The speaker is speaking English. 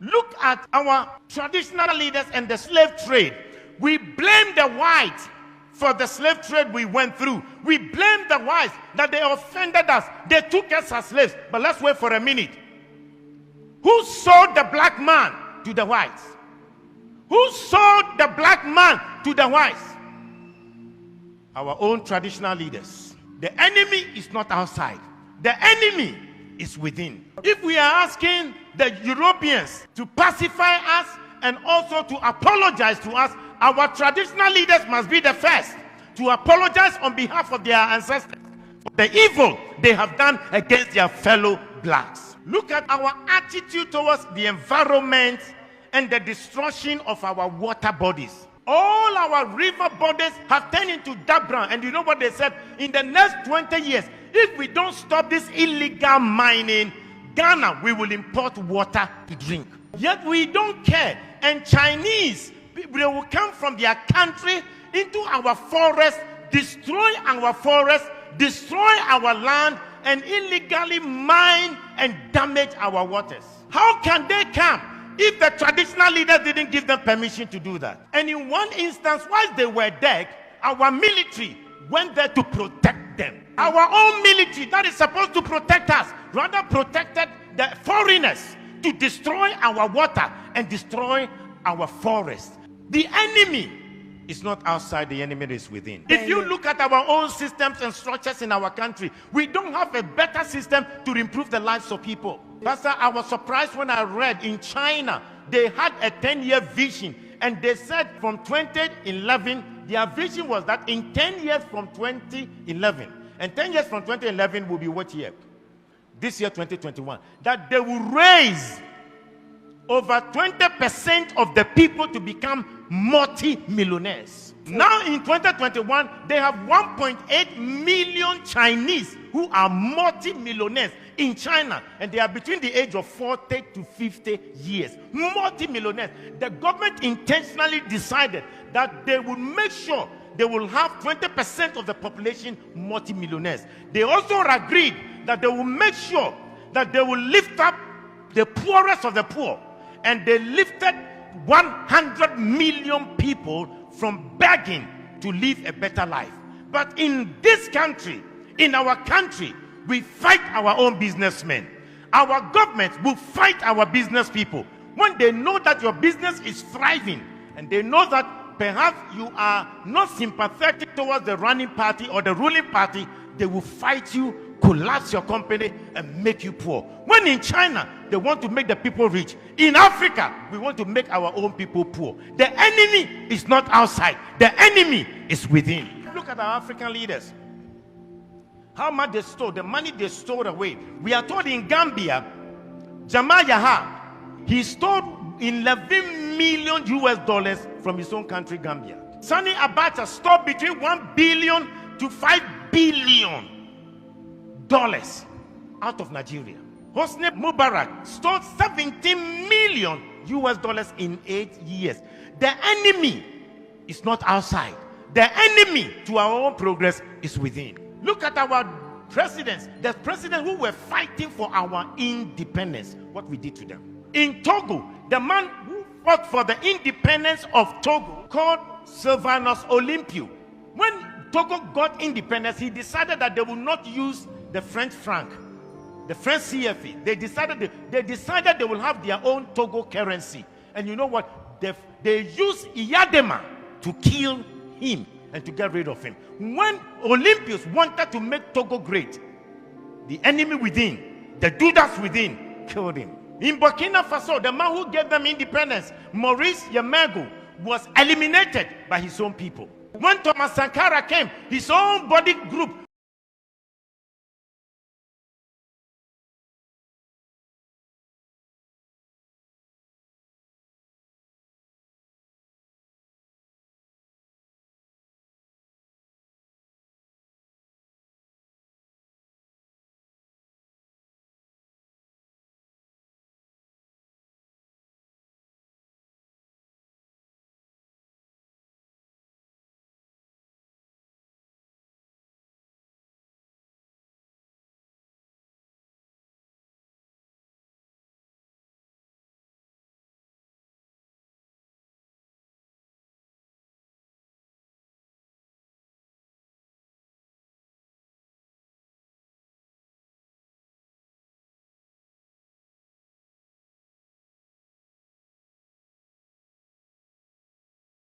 Look at our traditional leaders and the slave trade. We blame the whites for the slave trade we went through. We blame the whites that they offended us. They took us as slaves. But let's wait for a minute. Who sold the black man to the whites? Who sold the black man to the whites? Our own traditional leaders. The enemy is not outside. The enemy is within. If we are asking the Europeans to pacify us and also to apologize to us, our traditional leaders must be the first to apologize on behalf of their ancestors for the evil they have done against their fellow blacks. Look at our attitude towards the environment and the destruction of our water bodies. All our river bodies have turned into dark brown. And you know what they said? In the next 20 years, if we don't stop this illegal mining, Ghana, we will import water to drink. Yet we don't care. And Chinese, they will come from their country into our forest, destroy our forest, destroy our land, and illegally mine and damage our waters. How can they come if the traditional leaders didn't give them permission to do that? And in one instance, whilst they were dead, our military went there to protect them. Our own military that is supposed to protect us rather protected the foreigners to destroy our water and destroy our forest. The enemy is not outside, the enemy is within. If you look at our own systems and structures in our country, we don't have a better system to improve the lives of people. Pastor, I was surprised when I read in China, they had a 10-year vision, and they said from 2011, their vision was that in 10 years from 2011, and 10 years from 2011 will be what year? This year, 2021, that they will raise over 20% of the people to become multi-millionaires. Now in 2021, they have 1.8 million Chinese who are multi-millionaires in China, and they are between the age of 40 to 50 years. Multi-millionaires. The government intentionally decided that they will make sure they will have 20% of the population multi-millionaires. They also agreed that they will make sure that they will lift up the poorest of the poor. And they lifted 100 million people from begging to live a better life. But in this country, in our country, we fight our own businessmen. Our government will fight our business people. When they know that your business is thriving, and they know that perhaps you are not sympathetic towards the running party or the ruling party, they will fight you, collapse your company, and make you poor. When in China, they want to make the people rich. In Africa, we want to make our own people poor. The enemy is not outside. The enemy is within. Look at our African leaders. How much they stole, the money they stole away. We are told in Gambia, Jamal Yaha, he stole 11 million US dollars from his own country, Gambia. Sani Abacha stole between 1 billion to 5 billion dollars out of Nigeria. Hosni Mubarak stole 17 million US dollars in 8 years. The enemy is not outside. The enemy to our own progress is within. Look at our presidents. The presidents who were fighting for our independence, what we did to them. In Togo, the man who fought for the independence of Togo, called Sylvanus Olympio. When Togo got independence, he decided that they would not use the French franc, the French CFA. They decided they will have their own Togo currency. And you know what? They used Iyadema to kill him and to get rid of him. When Olympians wanted to make Togo great, the enemy within, the Judas within, killed him. In Burkina Faso, the man who gave them independence, Maurice Yamego, was eliminated by his own people. When Thomas Sankara came, his own body group